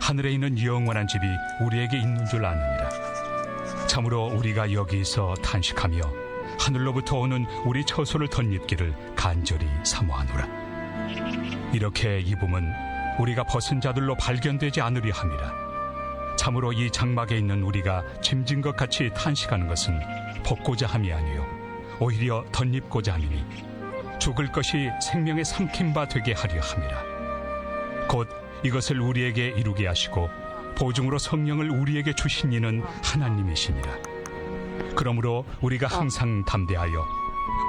하늘에 있는 영원한 집이 우리에게 있는 줄 아느니라. 참으로 우리가 여기서 탄식하며 하늘로부터 오는 우리 처소를 덧입기를 간절히 사모하노라. 이렇게 입음은 우리가 벗은 자들로 발견되지 않으려 함이라. 참으로 이 장막에 있는 우리가 짐진 것 같이 탄식하는 것은 벗고자 함이 아니요 오히려 덧입고자 함이니 죽을 것이 생명의 삼킨 바 되게 하려 함이라. 곧 이것을 우리에게 이루게 하시고 보증으로 성령을 우리에게 주신 이는 하나님이시니라. 그러므로 우리가 항상 담대하여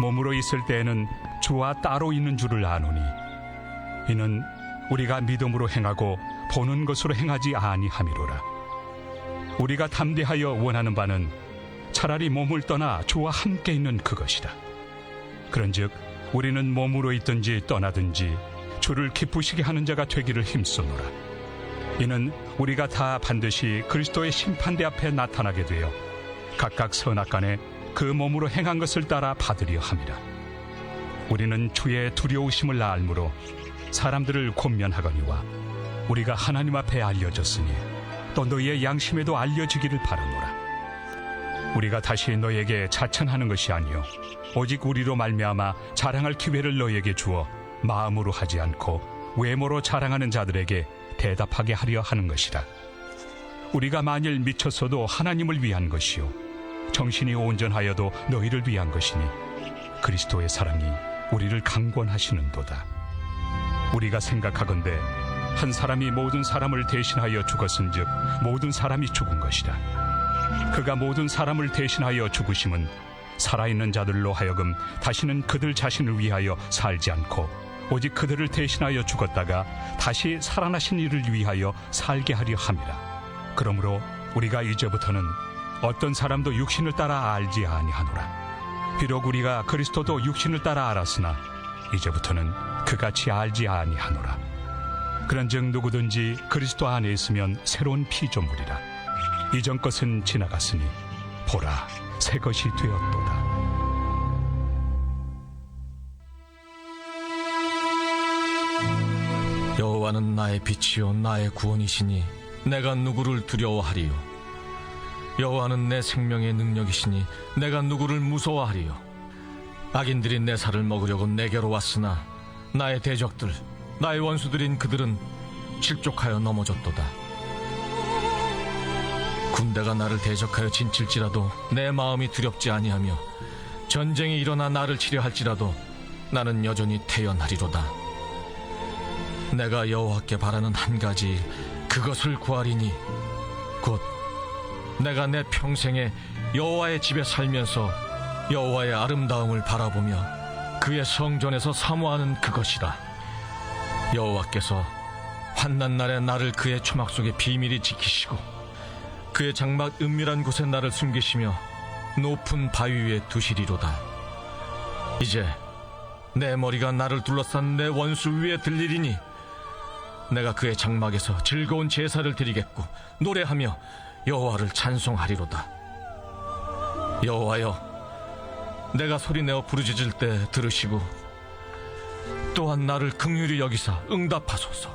몸으로 있을 때에는 주와 따로 있는 줄을 아노니 이는 우리가 믿음으로 행하고 보는 것으로 행하지 아니함이로라. 우리가 담대하여 원하는 바는 차라리 몸을 떠나 주와 함께 있는 그것이라. 그런즉 우리는 몸으로 있든지 떠나든지 주를 기쁘시게 하는 자가 되기를 힘쓰노라. 이는 우리가 다 반드시 그리스도의 심판대 앞에 나타나게 되어 각각 선악간에 그 몸으로 행한 것을 따라 받으려 함이라. 우리는 주의 두려우심을 알므로 사람들을 권면하거니와 우리가 하나님 앞에 알려졌으니 또 너희의 양심에도 알려지기를 바라노라. 우리가 다시 너희에게 자천하는 것이 아니요 오직 우리로 말미암아 자랑할 기회를 너희에게 주어 마음으로 하지 않고 외모로 자랑하는 자들에게 대답하게 하려 하는 것이라. 우리가 만일 미쳤어도 하나님을 위한 것이요 정신이 온전하여도 너희를 위한 것이니 그리스도의 사랑이 우리를 강권하시는도다. 우리가 생각하건대 한 사람이 모든 사람을 대신하여 죽었은즉 모든 사람이 죽은 것이라. 그가 모든 사람을 대신하여 죽으심은 살아있는 자들로 하여금 다시는 그들 자신을 위하여 살지 않고 오직 그들을 대신하여 죽었다가 다시 살아나신 이를 위하여 살게 하려 함이라. 그러므로 우리가 이제부터는 어떤 사람도 육신을 따라 알지 아니하노라. 비록 우리가 그리스도도 육신을 따라 알았으나 이제부터는 그같이 알지 아니하노라. 그런즉 누구든지 그리스도 안에 있으면 새로운 피조물이라. 이전 것은 지나갔으니 보라 새 것이 되었도다. 여호와는 나의 빛이요 나의 구원이시니 내가 누구를 두려워하리요. 여호와는 내 생명의 능력이시니 내가 누구를 무서워하리요. 악인들이 내 살을 먹으려고 내게로 왔으나 나의 대적들 나의 원수들인 그들은 실족하여 넘어졌도다. 군대가 나를 대적하여 진칠지라도 내 마음이 두렵지 아니하며 전쟁이 일어나 나를 치려 할지라도 나는 여전히 태연하리로다. 내가 여호와께 바라는 한 가지 그것을 구하리니 곧 내가 내 평생에 여호와의 집에 살면서 여호와의 아름다움을 바라보며 그의 성전에서 사모하는 그것이라. 여호와께서 환난 날에 나를 그의 초막 속에 비밀히 지키시고 그의 장막 은밀한 곳에 나를 숨기시며 높은 바위 위에 두시리로다. 이제 내 머리가 나를 둘러싼 내 원수 위에 들리리니 내가 그의 장막에서 즐거운 제사를 드리겠고 노래하며 여호와를 찬송하리로다. 여호와여, 내가 소리내어 부르짖을 때 들으시고 또한 나를 긍휼히 여기사 응답하소서.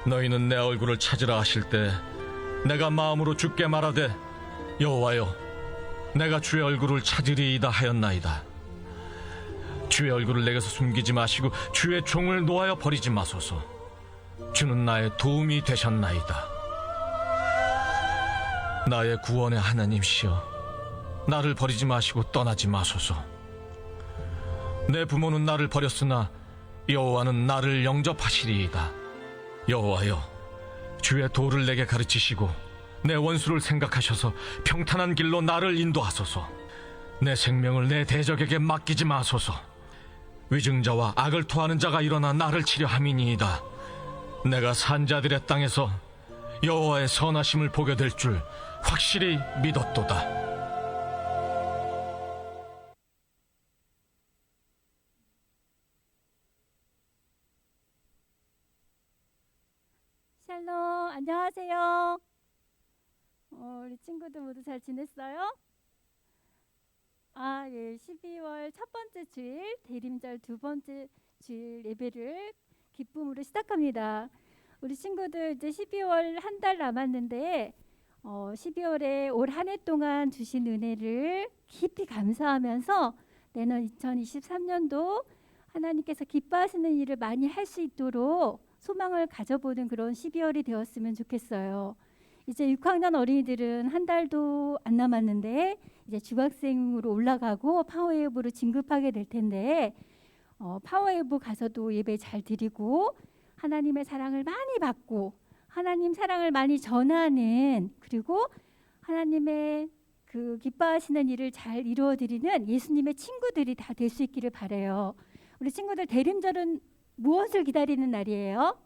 너희는 내 얼굴을 찾으라 하실 때 내가 마음으로 주께 말하되 여호와여, 내가 주의 얼굴을 찾으리이다 하였나이다. 주의 얼굴을 내게서 숨기지 마시고 주의 종을 놓아여 버리지 마소서. 주는 나의 도움이 되셨나이다. 나의 구원의 하나님시여, 나를 버리지 마시고 떠나지 마소서. 내 부모는 나를 버렸으나 여호와는 나를 영접하시리이다. 여호와여, 주의 도를 내게 가르치시고 내 원수를 생각하셔서 평탄한 길로 나를 인도하소서. 내 생명을 내 대적에게 맡기지 마소서. 위증자와 악을 토하는 자가 일어나 나를 치려 함이니이다. 내가 산자들의 땅에서 여호와의 선하심을 보게 될 줄 확실히 믿었도다. 샬롬, 안녕하세요. 우리 친구들 모두 잘 지냈어요? 예, 12월 첫 번째 주일, 대림절 두 번째 주일 예배를 기쁨으로 시작합니다. 우리 친구들 이제 12월 한 달 남았는데 12월에 올 한 해 동안 주신 은혜를 깊이 감사하면서 내년 2023년도 하나님께서 기뻐하시는 일을 많이 할 수 있도록 소망을 가져보는 그런 12월이 되었으면 좋겠어요. 이제 6학년 어린이들은 한 달도 안 남았는데 이제 중학생으로 올라가고 파워웨이브로 진급하게 될 텐데 파워웨이브 가서도 예배 잘 드리고 하나님의 사랑을 많이 받고 하나님 사랑을 많이 전하는, 그리고 하나님의 그 기뻐하시는 일을 잘 이루어 드리는 예수님의 친구들이 다 될 수 있기를 바라요. 우리 친구들, 대림절은 무엇을 기다리는 날이에요?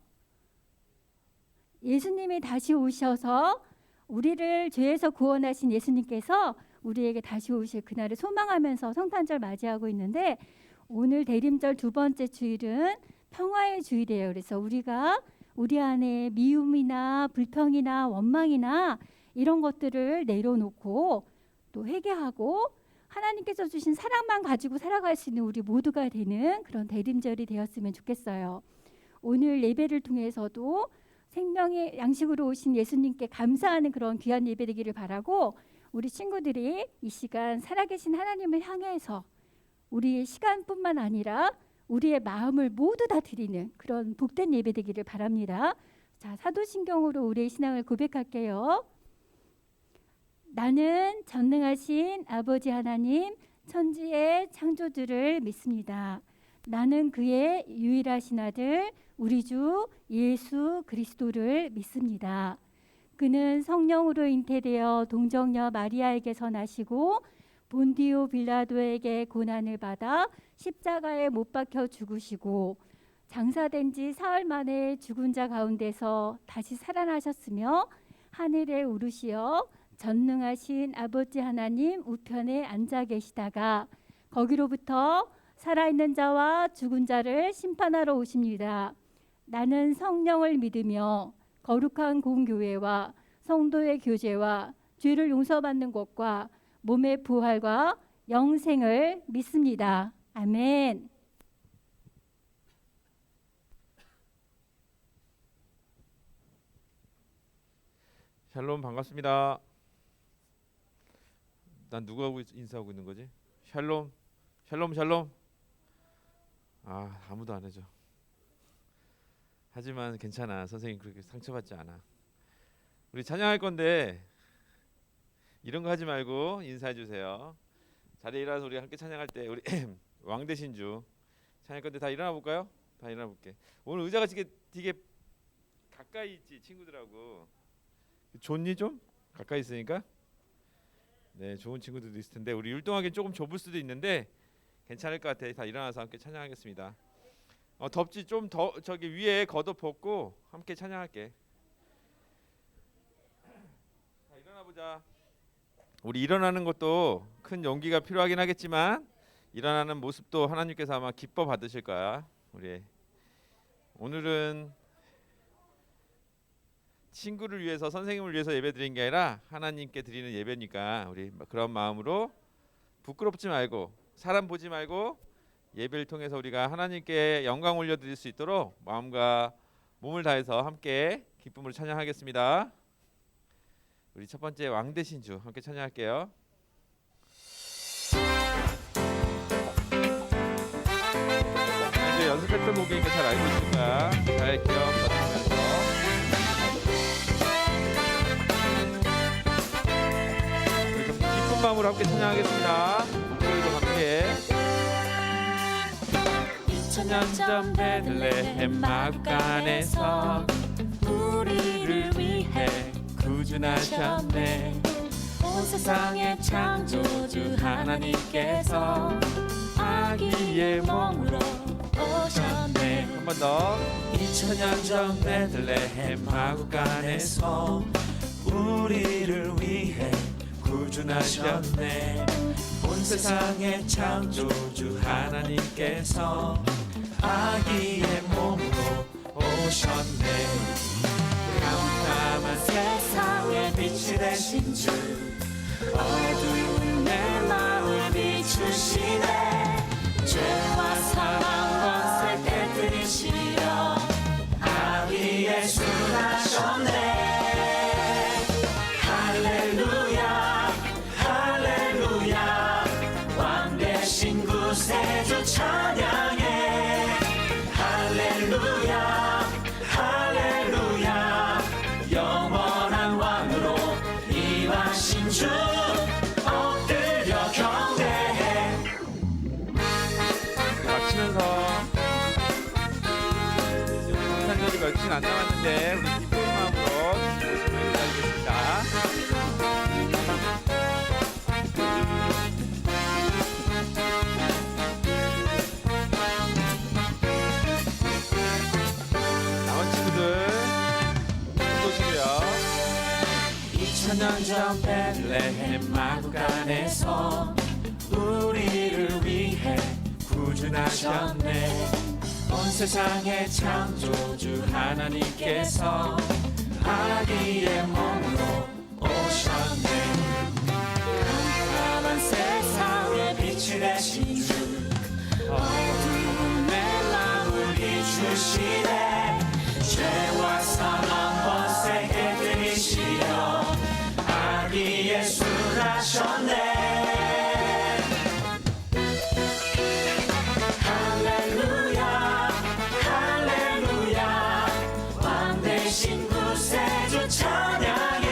예수님이 다시 오셔서 우리를 죄에서 구원하신 예수님께서 우리에게 다시 오실 그날을 소망하면서 성탄절 맞이하고 있는데, 오늘 대림절 두 번째 주일은 평화의 주일이에요. 그래서 우리가 우리 안에 미움이나 불평이나 원망이나 이런 것들을 내려놓고 또 회개하고 하나님께서 주신 사랑만 가지고 살아갈 수 있는 우리 모두가 되는 그런 대림절이 되었으면 좋겠어요. 오늘 예배를 통해서도 생명의 양식으로 오신 예수님께 감사하는 그런 귀한 예배 되기를 바라고, 우리 친구들이 이 시간 살아계신 하나님을 향해서 우리의 시간뿐만 아니라 우리의 마음을 모두 다 드리는 그런 복된 예배 되기를 바랍니다. 자, 사도신경으로 우리의 신앙을 고백할게요. 나는 전능하신 아버지 하나님, 천지의 창조주를 믿습니다. 나는 그의 유일하신 아들 우리 주 예수 그리스도를 믿습니다. 그는 성령으로 잉태되어 동정녀 마리아에게서 나시고 본디오 빌라도에게 고난을 받아 십자가에 못 박혀 죽으시고 장사된 지 사흘 만에 죽은 자 가운데서 다시 살아나셨으며 하늘에 오르시어 전능하신 아버지 하나님 우편에 앉아 계시다가 거기로부터 살아있는 자와 죽은 자를 심판하러 오십니다. 나는 성령을 믿으며 거룩한 공교회와 성도의 교제와 죄를 용서받는 것과 몸의 부활과 영생을 믿습니다. 아멘. 샬롬, 반갑습니다. 난 누구하고 인사하고 있는 거지? 샬롬, 샬롬, 샬롬. 아무도 안 해줘. 하지만 괜찮아. 선생님 그렇게 상처받지 않아. 우리 찬양할 건데 이런 거 하지 말고 인사해 주세요. 자리에 일어나서 우리 함께 찬양할 때 우리 왕 대신 주 찬양할 건데 다 일어나 볼까요? 다 일어나 볼게. 오늘 의자가 되게 가까이 있지 친구들하고. 좋니 좀? 가까이 있으니까? 네, 좋은 친구들도 있을 텐데 우리 율동하기엔 조금 좁을 수도 있는데 괜찮을 것 같아. 다 일어나서 함께 찬양하겠습니다. 덥지? 좀 더 저기 위에 겉옷 벗고 함께 찬양할게. 자, 일어나 보자. 우리 일어나는 것도 큰 용기가 필요하긴 하겠지만 일어나는 모습도 하나님께서 아마 기뻐 받으실 거야. 우리 오늘은 친구를 위해서, 선생님을 위해서 예배 드린 게 아니라 하나님께 드리는 예배니까 우리 그런 마음으로 부끄럽지 말고 사람 보지 말고 예배를 통해서 우리가 하나님께 영광 올려드릴 수 있도록 마음과 몸을 다해서 함께 기쁨으로 찬양하겠습니다. 우리 첫 번째 왕 대신 주 함께 찬양할게요. 이제 연습했던 곡이니까 잘 알고 있을 거야. 잘 기억하시면서 우리 좀 기쁜 마음으로 함께 찬양하겠습니다. 목소리도 함께. 2000년 전 베들레헴 마구간에서 우리를 위해 구준하셨네. 온 세상의 창조주 하나님께서 아기의 몸으로 오셨네. 한 번 더. 2000년 전 베들레헴 마구간에서 우리를 위해 구준하셨네. 온 세상의 창조주 하나님께서 아기의 몸으로 오셨네. 깜깜한 세상에 빛이 되신 주, 어두운 내 마음을 비추시네. 죄와 사랑 번세 깨뜨리시려 아기 예수 안 남았는데 우리 기쁜 마음으로 주님을 기다리겠습니다. 남은 친구들 보시고요. 2000년 전 베들레헴 마구간에서 우리를 위해 구준하셨네. 온 세상의 창조주 하나님께서 아기의 몸으로 오셨네. 깜깜한 세상에 빛이 되신 주, 어두움의 마음을 비추시네. 죄와 사망 번세 깨뜨리시려 아기 예수 나셨네. 할렐루야 할렐루야 왕 대신 구세주 찬양해.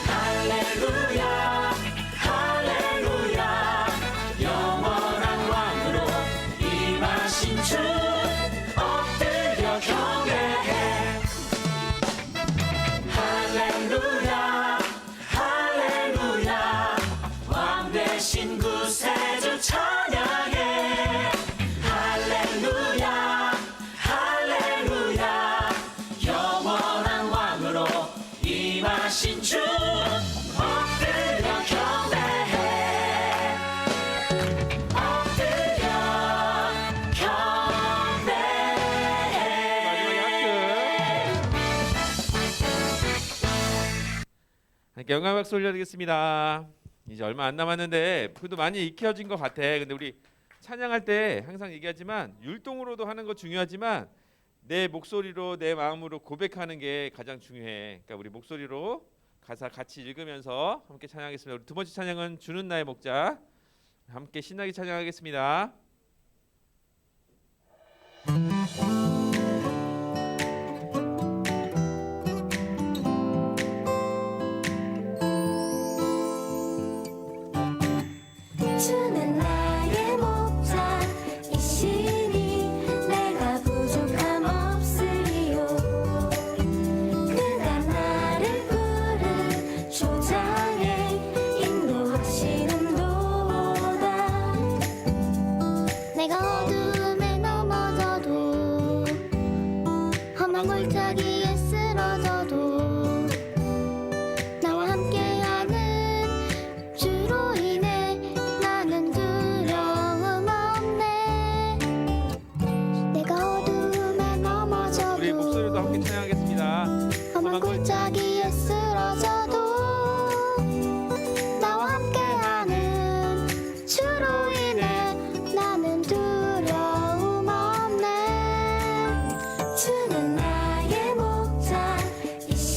할렐루야 할렐루야 영원한 왕으로 임하신 주 엎드려 경배해. 할렐루야 할렐루야 왕 대신 구세주 찬양해. 할렐루야 할렐루야 영원한 왕으로 임하신 주 엎드려 경배해. 엎드려 경배해. 함께 영광 박수 올려드리겠습니다. 이제 얼마 안 남았는데 그래도 많이 익혀진 것 같아. 근데 우리 찬양할 때 항상 얘기하지만 율동으로도 하는 거 중요하지만 내 목소리로 내 마음으로 고백하는 게 가장 중요해. 그러니까 우리 목소리로 가사 같이 읽으면서 함께 찬양하겠습니다. 우리 두 번째 찬양은 주는 나의 목자. 함께 신나게 찬양하겠습니다. 주는 나의 목자이시니 내가 부족함 없으리요. 그가 나를 푸른 초장에 인도하시는도다. 내가 어둠에 넘어져도 험한 골짜기에 쓰러져도 나와 함께하는 주로 인해 나는 두려움 없네. 내가 어둠에 넘어져도 우리 목소리도 함께 찬양하겠습니다. 험한 골짜기에 쓰러져도 나와 함께하는 주로 인해 나는 두려움 없네. 주는 나의 목자이시니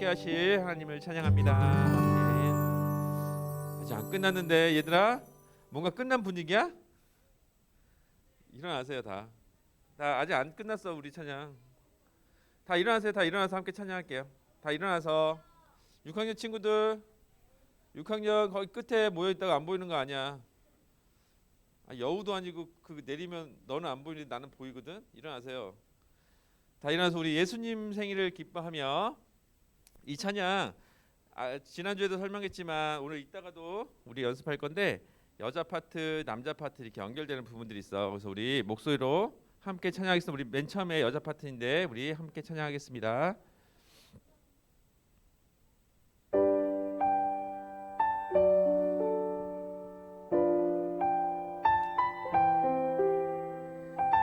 하실 하나님을 찬양합니다. 아멘. 아직 안 끝났는데 얘들아, 뭔가 끝난 분위기야? 일어나세요 다. 아직 안 끝났어 우리 찬양. 다 일어나세요. 다 일어나서 함께 찬양할게요. 다 일어나서. 6학년 친구들, 6학년 거기 끝에 모여 있다가 안 보이는 거 아니야. 여우도 아니고 그 내리면 너는 안 보이는데 나는 보이거든. 일어나세요. 다 일어나서 우리 예수님 생일을 기뻐하며 이 찬양 지난주에도 설명했지만 오늘 이따가도 우리 연습할 건데 여자 파트, 남자 파트 이렇게 연결되는 부분들이 있어. 그래서 우리 목소리로 함께 찬양하겠습니다. 우리 맨 처음에 여자 파트인데 우리 함께 찬양하겠습니다.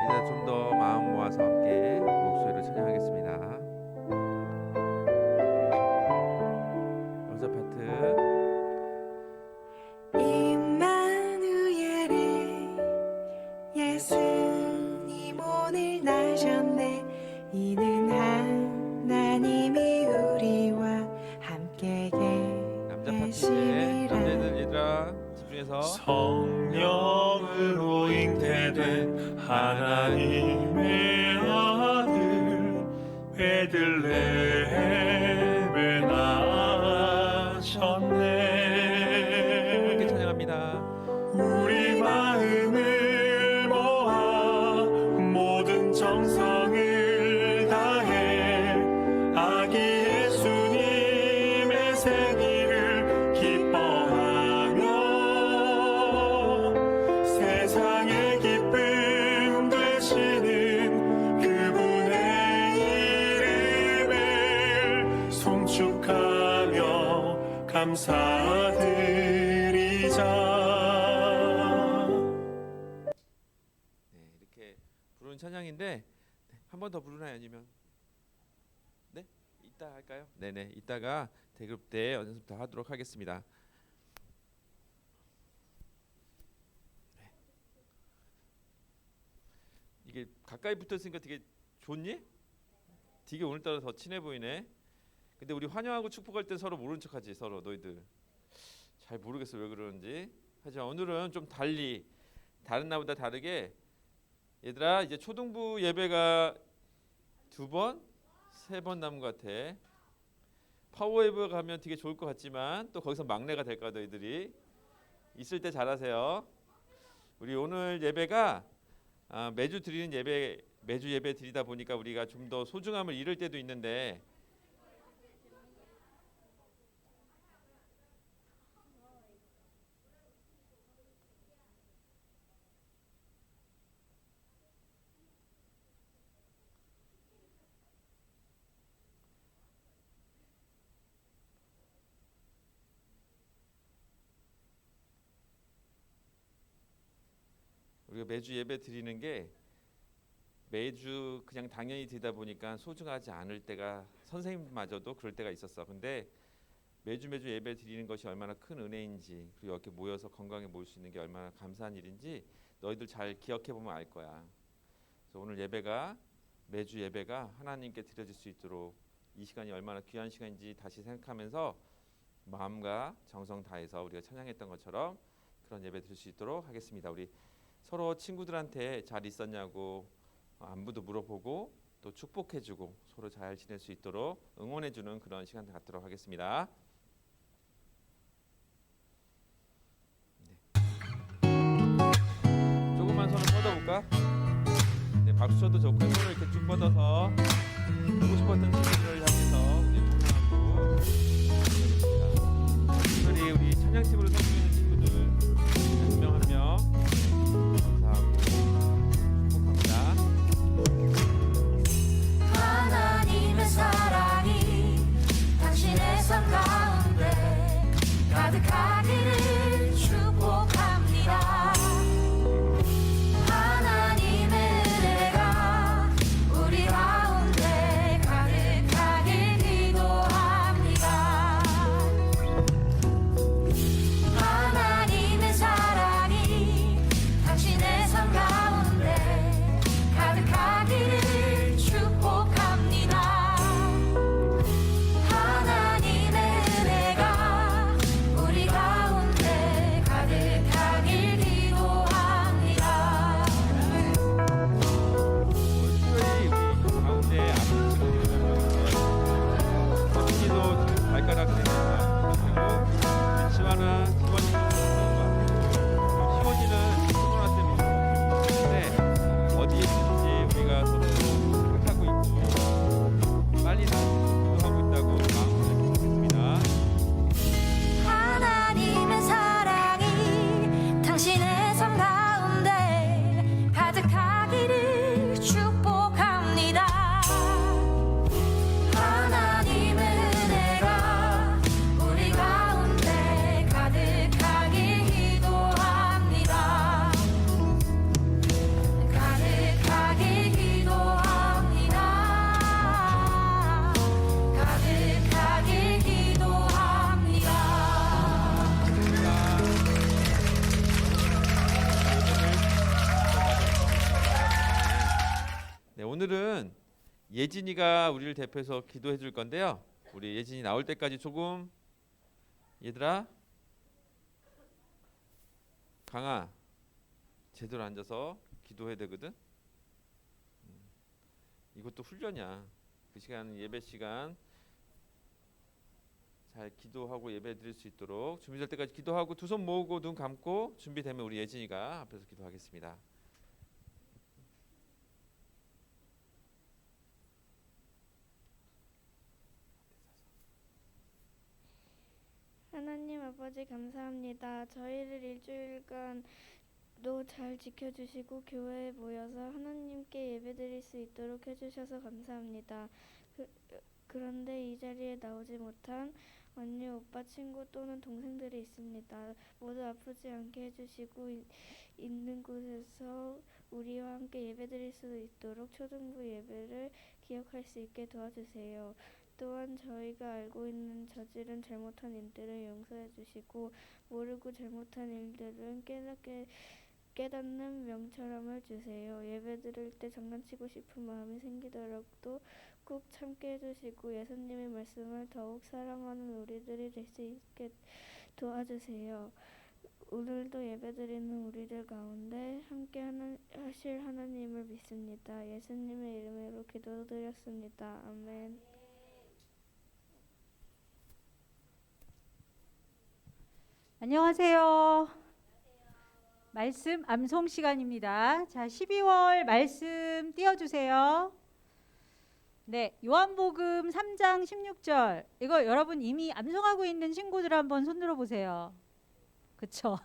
이제 좀 더 마음 모아서 함께 목소리로 찬양하겠습니다. 여자 파트. 임마누엘의 예수님 오늘 나셨네. 이는 하나님이 우리와 함께 남자 파트인데 남자애들 얘들아 집중해서. 성령으로 잉태된 하나님의 아들 베들레헴에 나셨네. 함께 찬양합니다. 우리 마음을 모아 모든 정성을 다해 아기 예수님의 생일을 기뻐하며 세상의 기쁨 되시는 그분의 이름을 송축하며 감사드리자. 이렇게 부르는 찬양인데 한 번 더 부르나요? 아니면 네? 이따 할까요? 네네, 이따가 대그룹 때 연습 더 하도록 하겠습니다. 네. 이게 가까이 붙었으니까 되게 좋니? 되게 오늘따라 더 친해 보이네. 근데 우리 환영하고 축복할 때 서로 모른 척하지. 서로 너희들 잘 모르겠어 왜 그러는지. 하지만 오늘은 좀 달리, 다른 날보다 다르게 얘들아 이제 초등부 예배가 2번, 3번 남은 것 같아. 파워웨이브 가면 되게 좋을 것 같지만 또 거기서 막내가 될까. 너희들이 있을 때 잘하세요. 우리 오늘 예배가 매주 드리는 예배, 매주 예배 드리다 보니까 우리가 좀 더 소중함을 잃을 때도 있는데 우리가 매주 예배 드리는 게 매주 그냥 당연히 드리다 보니까 소중하지 않을 때가, 선생님마저도 그럴 때가 있었어. 근데 매주 예배 드리는 것이 얼마나 큰 은혜인지, 그리고 이렇게 모여서 건강에 모일 수 있는 게 얼마나 감사한 일인지 너희들 잘 기억해 보면 알 거야. 그래서 오늘 예배가, 매주 예배가 하나님께 드려질 수 있도록 이 시간이 얼마나 귀한 시간인지 다시 생각하면서 마음과 정성 다해서 우리가 찬양했던 것처럼 그런 예배 드릴 수 있도록 하겠습니다. 우리 서로 친구들한테 잘 있었냐고 안부도 물어보고 또 축복해주고 서로 잘 지낼 수 있도록 응원해주는 그런 시간 갖도록 하겠습니다. 네. 조금만 손을 뻗어볼까? 네, 박수 쳐도 좋고 손을 이렇게 쭉 뻗어서 보고 싶었던 친구들을 향해서 우리 찬양하고 있습니다. 특별히 우리 찬양팀으로 섬기는 친구들 한 명 한 명 감사하고 축복합니다. 하나님의 사랑이 당신의 삶 가운데 가득하기를 축복합니다. 하나님의 은혜가 우리 가운데 가득하길 기도합니다. 오늘은 예진이가 우리를 대표해서 기도해 줄 건데요. 우리 예진이 나올 때까지 조금 얘들아 강아 제대로 앉아서 기도해야 되거든. 이것도 훈련이야. 그 시간 예배 시간 잘 기도하고 예배 드릴 수 있도록 준비될 때까지 기도하고 두 손 모으고 눈 감고 준비되면 우리 예진이가 앞에서 기도하겠습니다. 하나님 아버지 감사합니다. 저희를 일주일간도 잘 지켜주시고 교회에 모여서 하나님께 예배드릴 수 있도록 해주셔서 감사합니다. 그런데 이 자리에 나오지 못한 언니, 오빠, 친구 또는 동생들이 있습니다. 모두 아프지 않게 해주시고 있는 곳에서 우리와 함께 예배드릴 수 있도록 초등부 예배를 기억할 수 있게 도와주세요. 또한 저희가 알고 있는 저지른 잘못한 일들을 용서해 주시고 모르고 잘못한 일들은 깨닫는 명철함을 주세요. 예배 드릴 때 장난치고 싶은 마음이 생기더라도 꼭 참게 해주시고 예수님의 말씀을 더욱 사랑하는 우리들이 될 수 있게 도와주세요. 오늘도 예배드리는 우리들 가운데 함께 하실 하나님을 믿습니다. 예수님의 이름으로 기도드렸습니다. 아멘. 안녕하세요. 말씀 암송 시간입니다. 자, 12월 말씀 띄워주세요. 네, 요한복음 3장 16절. 이거 여러분 이미 암송하고 있는 친구들 한번 손 들어보세요. 그쵸?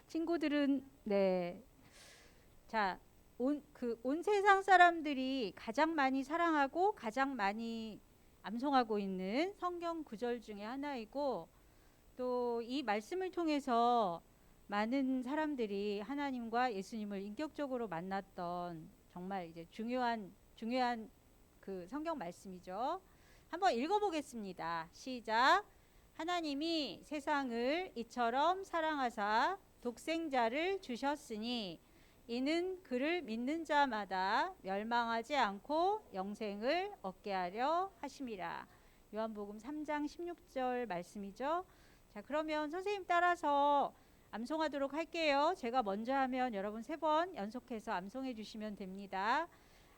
친구들은 네. 자, 온 세상 사람들이 가장 많이 사랑하고 가장 많이 암송하고 있는 성경 구절 중에 하나이고, 또 이 말씀을 통해서 많은 사람들이 하나님과 예수님을 인격적으로 만났던 정말 이제 중요한 그 성경 말씀이죠. 한번 읽어보겠습니다. 시작. 하나님이 세상을 이처럼 사랑하사 독생자를 주셨으니 이는 그를 믿는 자마다 멸망하지 않고 영생을 얻게 하려 하심이라. 요한복음 3장 16절 말씀이죠. 자, 그러면 선생님 따라서 암송하도록 할게요. 제가 먼저 하면 여러분 3번 연속해서 암송해 주시면 됩니다.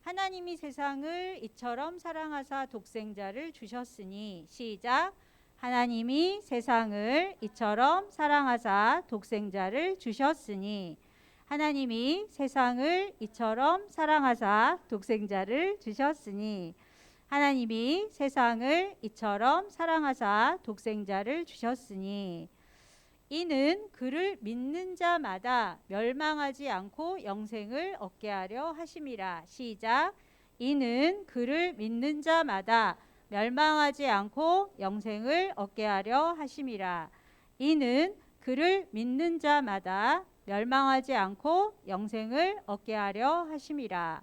하나님이 세상을 이처럼 사랑하사 독생자를 주셨으니. 시작. 하나님이 세상을 이처럼 사랑하사 독생자를 주셨으니. 하나님이 세상을 이처럼 사랑하사 독생자를 주셨으니. 하나님이 세상을 이처럼 사랑하사 독생자를 주셨으니 이는 그를 믿는 자마다 멸망하지 않고 영생을 얻게 하려 하심이라. 시작. 이는 그를 믿는 자마다 멸망하지 않고 영생을 얻게 하려 하심이라. 이는 그를 믿는 자마다 멸망하지 않고 영생을 얻게 하려 하심이라.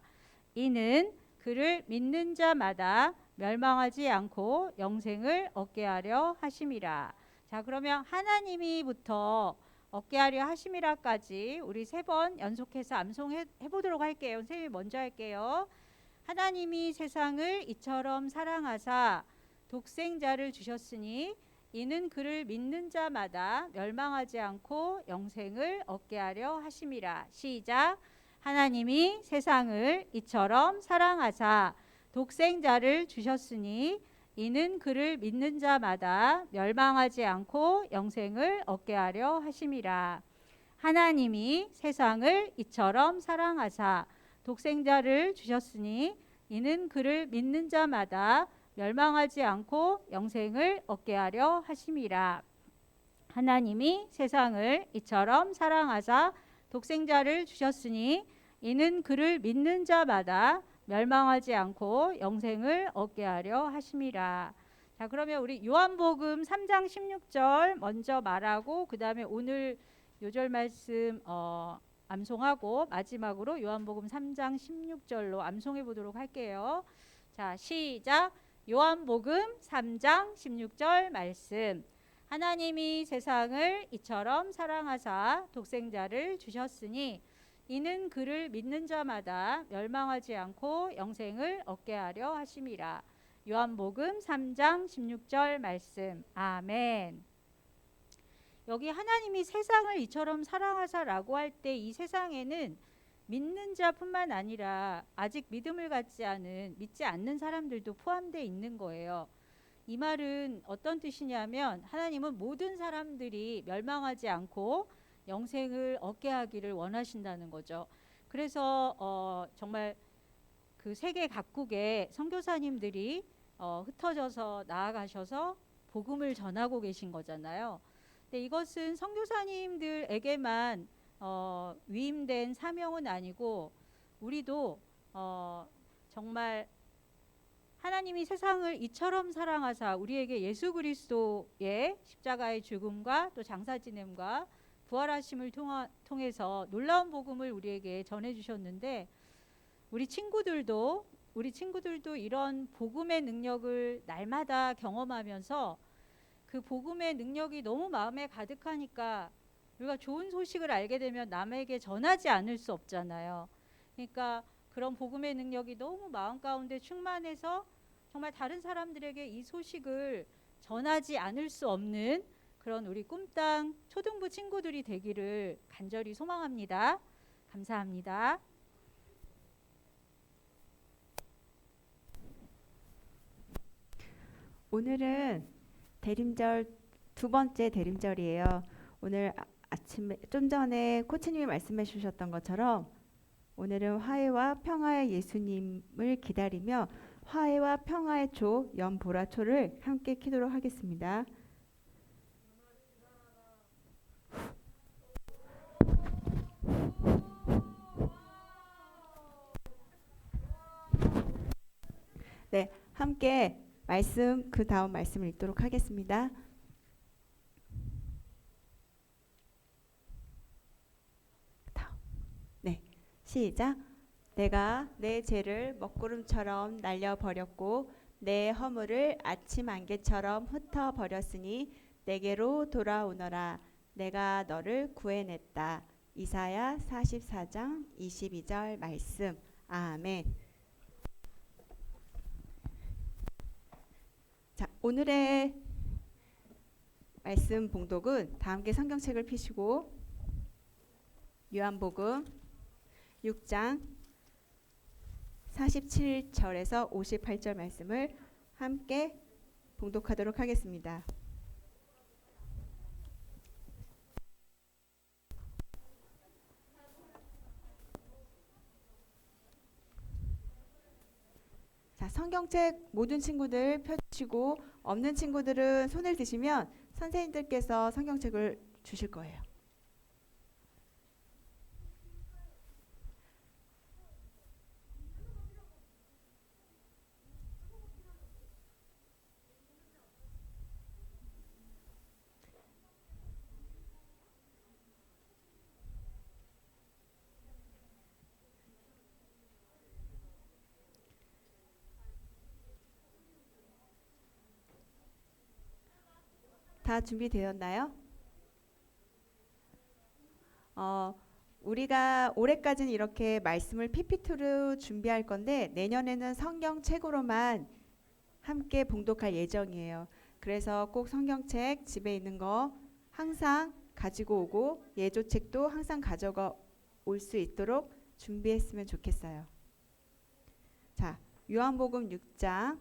이는 그를 믿는 자마다 멸망하지 않고 영생을 얻게 하려 하심이라. 자, 그러면 하나님이부터 얻게 하려 하심이라까지 우리 3번 연속해서 암송해 보도록 할게요. 선생님이 먼저 할게요. 하나님이 세상을 이처럼 사랑하사 독생자를 주셨으니 이는 그를 믿는 자마다 멸망하지 않고 영생을 얻게 하려 하심이라. 시작. 하나님이 세상을 이처럼 사랑하사 독생자를 주셨으니 이는 그를 믿는 자마다 멸망하지 않고 영생을 얻게 하려 하심이라. 하나님이 세상을 이처럼 사랑하사 독생자를 주셨으니 이는 그를 믿는 자마다 멸망하지 않고 영생을 얻게 하려 하심이라. 하나님이 세상을 이처럼 사랑하사 독생자를 주셨으니 이는 그를 믿는 자마다 멸망하지 않고 영생을 얻게 하려 하심이라. 자, 그러면 우리 요한복음 3장 16절 먼저 말하고 그 다음에 오늘 요절 말씀 암송하고 마지막으로 요한복음 3장 16절로 암송해 보도록 할게요. 자, 시작. 요한복음 3장 16절 말씀. 하나님이 세상을 이처럼 사랑하사 독생자를 주셨으니 이는 그를 믿는 자마다 멸망하지 않고 영생을 얻게 하려 하심이라. 요한복음 3장 16절 말씀. 아멘. 여기 하나님이 세상을 이처럼 사랑하사라고 할 때 이 세상에는 믿는 자뿐만 아니라 아직 믿음을 갖지 않은, 믿지 않는 사람들도 포함되어 있는 거예요. 이 말은 어떤 뜻이냐면 하나님은 모든 사람들이 멸망하지 않고 영생을 얻게 하기를 원하신다는 거죠. 그래서 정말 그 세계 각국의 선교사님들이 흩어져서 나아가셔서 복음을 전하고 계신 거잖아요. 근데 이것은 선교사님들에게만 위임된 사명은 아니고 우리도 정말 하나님이 세상을 이처럼 사랑하사 우리에게 예수 그리스도의 십자가의 죽음과 또 장사 지냄과 부활하심을 통해서 놀라운 복음을 우리에게 전해주셨는데 우리 친구들도 이런 복음의 능력을 날마다 경험하면서 그 복음의 능력이 너무 마음에 가득하니까 우리가 좋은 소식을 알게 되면 남에게 전하지 않을 수 없잖아요. 그러니까 그런 복음의 능력이 너무 마음 가운데 충만해서 정말 다른 사람들에게 이 소식을 전하지 않을 수 없는 그런 우리 꿈땅 초등부 친구들이 되기를 간절히 소망합니다. 감사합니다. 오늘은 대림절 두 번째 대림절이에요. 오늘 아침에 좀 전에 코치님이 말씀해 주셨던 것처럼 오늘은 화해와 평화의 예수님을 기다리며 화해와 평화의 초 연보라초를 함께 키도록 하겠습니다. 네, 함께 말씀 그 다음 말씀을 읽도록 하겠습니다. 네, 시작. 내가 내 죄를 먹구름처럼 날려버렸고 내 허물을 아침 안개처럼 흩어버렸으니 내게로 돌아오너라. 내가 너를 구해냈다. 이사야 44장 22절 말씀. 아멘. 자, 오늘의 말씀 봉독은 다 함께 성경책을 펴시고 요한복음 6장 47절에서 58절 말씀을 함께 봉독하도록 하겠습니다. 자, 성경책 모든 친구들 펴주시고 없는 친구들은 손을 드시면 선생님들께서 성경책을 주실 거예요. 다 준비되었나요? 우리가 올해까지는 이렇게 말씀을 PPT로 준비할 건데 내년에는 성경책으로만 함께 봉독할 예정이에요. 그래서 꼭 성경책 집에 있는 거 항상 가지고 오고 예조책도 항상 가져가 올 수 있도록 준비했으면 좋겠어요. 자, 요한복음 6장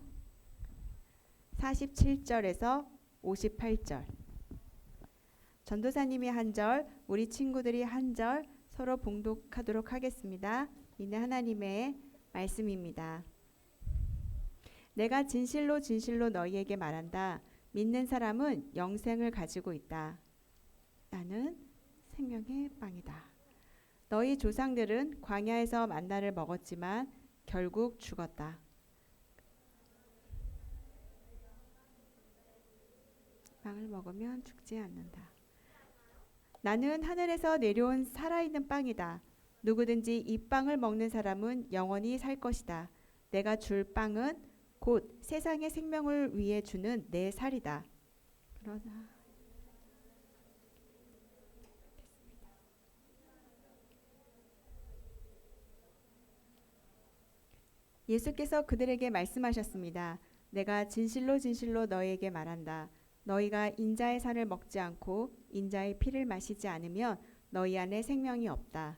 47절에서 58절. 전도사님이 한 절, 우리 친구들이 한 절 서로 봉독하도록 하겠습니다. 이는 하나님의 말씀입니다. 내가 진실로 진실로 너희에게 말한다. 믿는 사람은 영생을 가지고 있다. 나는 생명의 빵이다. 너희 조상들은 광야에서 만나를 먹었지만 결국 죽었다. 빵을 먹으면 죽지 않는다. 나는 하늘에서 내려온 살아있는 빵이다. 누구든지 이 빵을 먹는 사람은 영원히 살 것이다. 내가 줄 빵은 곧 세상의 생명을 위해 주는 내 살이다. 그러나 예수께서 그들에게 말씀하셨습니다. 내가 진실로 진실로 너희에게 말한다. 너희가 인자의 살을 먹지 않고 인자의 피를 마시지 않으면 너희 안에 생명이 없다.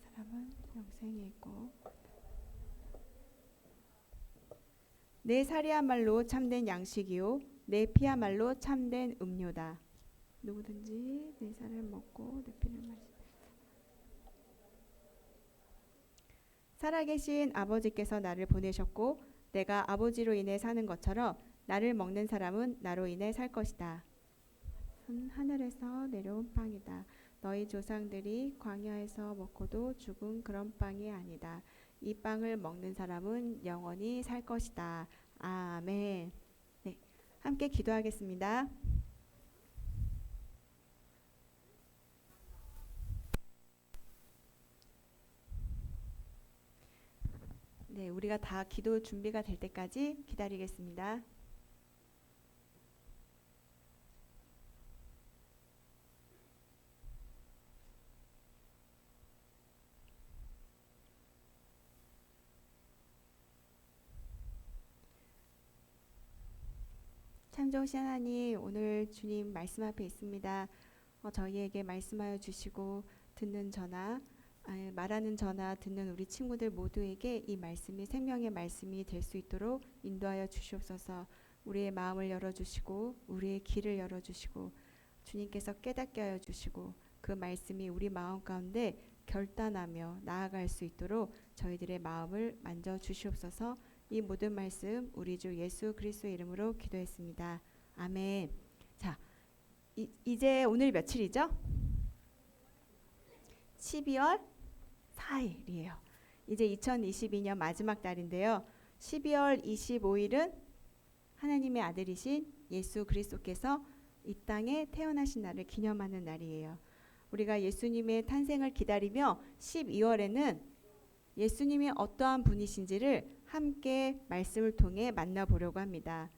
사람은 영생이 있고 내 살이야말로 참된 양식이요 내 피야말로 참된 음료다. 누구든지 내 살을 먹고 내 피를 마시다. 살아계신 아버지께서 나를 보내셨고 내가 아버지로 인해 사는 것처럼 나를 먹는 사람은 나로 인해 살 것이다. 하늘에서 내려온 빵이다. 너희 조상들이 광야에서 먹고도 죽은 그런 빵이 아니다. 이 빵을 먹는 사람은 영원히 살 것이다. 아멘. 네, 함께 기도하겠습니다. 네, 우리가 다 기도 준비가 될 때까지 기다리겠습니다. 참 좋으신 하나님, 오늘 주님 말씀 앞에 있습니다. 저희에게 말씀하여 주시고 듣는 저나 말하는 저나 듣는 우리 친구들 모두에게 이 말씀이 생명의 말씀이 될 수 있도록 인도하여 주시옵소서. 우리의 마음을 열어주시고 우리의 귀를 열어주시고 주님께서 깨닫게 하여 주시고 그 말씀이 우리 마음 가운데 결단하며 나아갈 수 있도록 저희들의 마음을 만져 주시옵소서. 이 모든 말씀 우리 주 예수 그리스도의 이름으로 기도했습니다. 아멘. 자, 이제 오늘 며칠이죠? 12월 4일이에요. 이제 2022년 마지막 달인데요. 12월 25일은 하나님의 아들이신 예수 그리스도께서 이 땅에 태어나신 날을 기념하는 날이에요. 우리가 예수님의 탄생을 기다리며 12월에는 예수님이 어떠한 분이신지를 함께 말씀을 통해 만나보려고 합니다.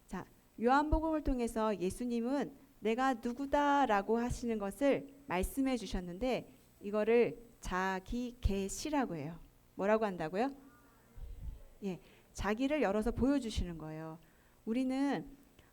자, 요한복음을 통해서 예수님은 내가 누구다라고 하시는 것을 말씀해 주셨는데 이거를 자기 계시라고 해요. 뭐라고 한다고요? 예, 자기를 열어서 보여주시는 거예요. 우리는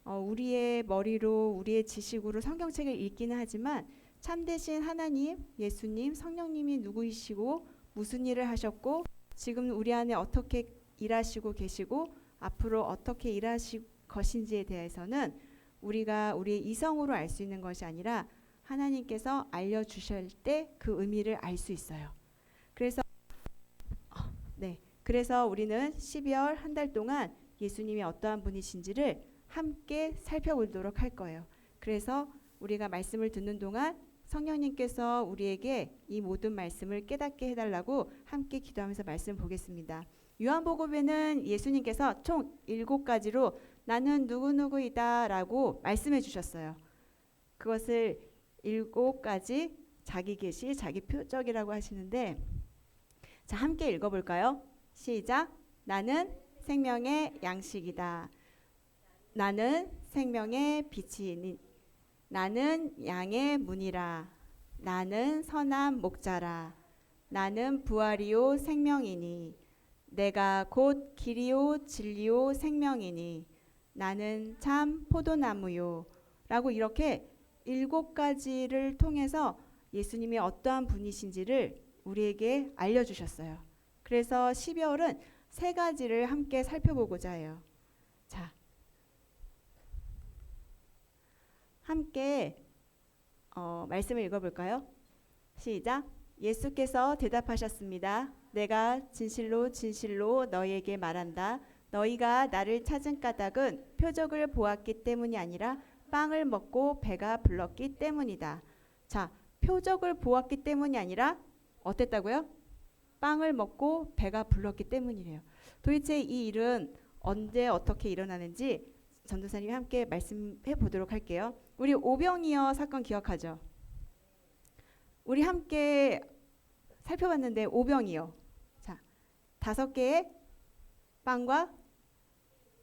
우리의 머리로 우리의 지식으로 성경책을 읽기는 하지만 참되신 하나님, 예수님, 성령님이 누구이시고 무슨 일을 하셨고 지금 우리 안에 어떻게 일하시고 계시고 앞으로 어떻게 일하실 것인지에 대해서는 우리가 우리의 이성으로 알 수 있는 것이 아니라 하나님께서 알려주실 때 그 의미를 알 수 있어요. 그래서 우리는 12월 한 달 동안 예수님이 어떠한 분이신지를 함께 살펴보도록 할 거예요. 그래서 우리가 말씀을 듣는 동안 성령님께서 우리에게 이 모든 말씀을 깨닫게 해달라고 함께 기도하면서 말씀 보겠습니다. 요한복음에는 예수님께서 총 7가지로 나는 누구누구이다 라고 말씀해 주셨어요. 그것을 7가지 자기 계시, 자기 표적이라고 하시는데 자, 함께 읽어볼까요? 시작. 나는 생명의 양식이다. 나는 생명의 빛이니 나는 양의 문이라. 나는 선한 목자라. 나는 부활이요 생명이니 내가 곧 길이요 진리요 생명이니 나는 참 포도나무요 라고 이렇게 7가지를 통해서 예수님이 어떠한 분이신지를 우리에게 알려주셨어요. 그래서 12월은 3가지를 함께 살펴보고자 해요. 자, 함께 말씀을 읽어볼까요? 시작. 예수께서 대답하셨습니다. 내가 진실로 진실로 너희에게 말한다. 너희가 나를 찾은 까닭은 표적을 보았기 때문이 아니라 빵을 먹고 배가 불렀기 때문이다. 자, 표적을 보았기 때문이 아니라 어땠다고요? 빵을 먹고 배가 불렀기 때문이래요. 도대체 이 일은 언제 어떻게 일어나는지 전도사님이 함께 말씀해 보도록 할게요. 우리 오병이어 사건 기억하죠? 우리 함께 살펴봤는데 오병이어. 자, 5개의 빵과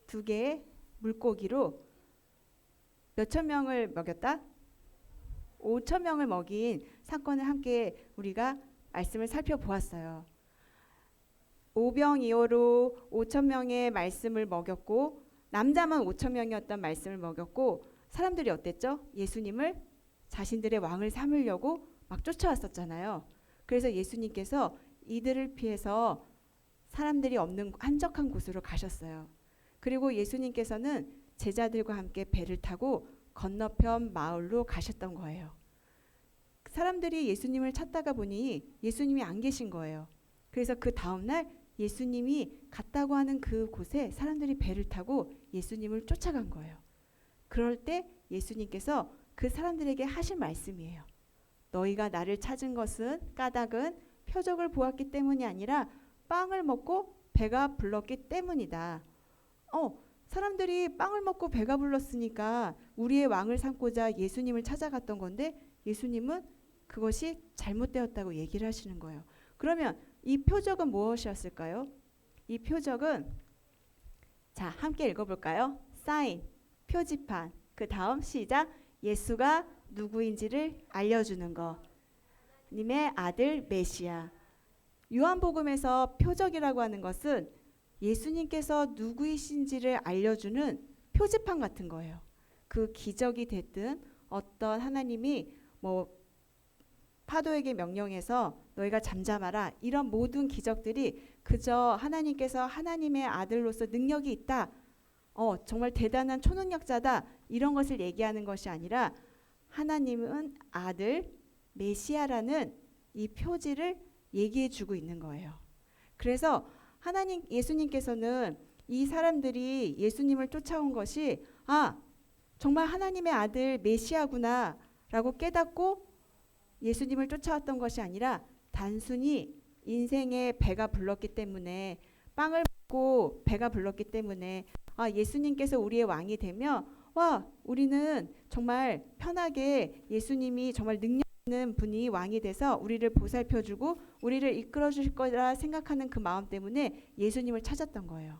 2개의 물고기로 몇천 명을 먹였다? 5천 명을 먹인 사건을 함께 우리가 말씀을 살펴보았어요. 오병이어로 5천 명의 말씀을 먹였고 남자만 5천 명이었던 말씀을 먹였고 사람들이 어땠죠? 예수님을 자신들의 왕을 삼으려고 막 쫓아왔었잖아요. 그래서 예수님께서 이들을 피해서 사람들이 없는 한적한 곳으로 가셨어요. 그리고 예수님께서는 제자들과 함께 배를 타고 건너편 마을로 가셨던 거예요. 사람들이 예수님을 찾다가 보니 예수님이 안 계신 거예요. 그래서 그 다음날 예수님이 갔다고 하는 그 곳에 사람들이 배를 타고 예수님을 쫓아간 거예요. 그럴 때 예수님께서 그 사람들에게 하신 말씀이에요. 너희가 나를 찾은 것은 까닭은 표적을 보았기 때문이 아니라 빵을 먹고 배가 불렀기 때문이다. 사람들이 빵을 먹고 배가 불렀으니까 우리의 왕을 삼고자 예수님을 찾아갔던 건데 예수님은 그것이 잘못되었다고 얘기를 하시는 거예요. 그러면 이 표적은 무엇이었을까요? 이 표적은 자 함께 읽어볼까요? 사인, 표지판, 그 다음 시작. 예수가 누구인지를 알려주는 것. 님의 아들 메시아. 요한복음에서 표적이라고 하는 것은 예수님께서 누구이신지를 알려주는 표지판 같은 거예요. 그 기적이 됐든 어떤 하나님이 파도에게 명령해서 너희가 잠잠하라 이런 모든 기적들이 그저 하나님께서 하나님의 아들로서 능력이 있다. 정말 대단한 초능력자다. 이런 것을 얘기하는 것이 아니라 하나님은 아들 메시아라는 이 표지를 얘기해 주고 있는 거예요. 그래서 예수님께서는 이 사람들이 예수님을 쫓아온 것이 정말 하나님의 아들 메시아구나 라고 깨닫고 예수님을 쫓아왔던 것이 아니라 단순히 인생에 배가 불렀기 때문에 빵을 먹고 배가 불렀기 때문에 예수님께서 우리의 왕이 되면 우리는 정말 편하게 예수님이 정말 능력 있는 분이 왕이 돼서 우리를 보살펴주고 우리를 이끌어 주실 거라 생각하는 그 마음 때문에 예수님을 찾았던 거예요.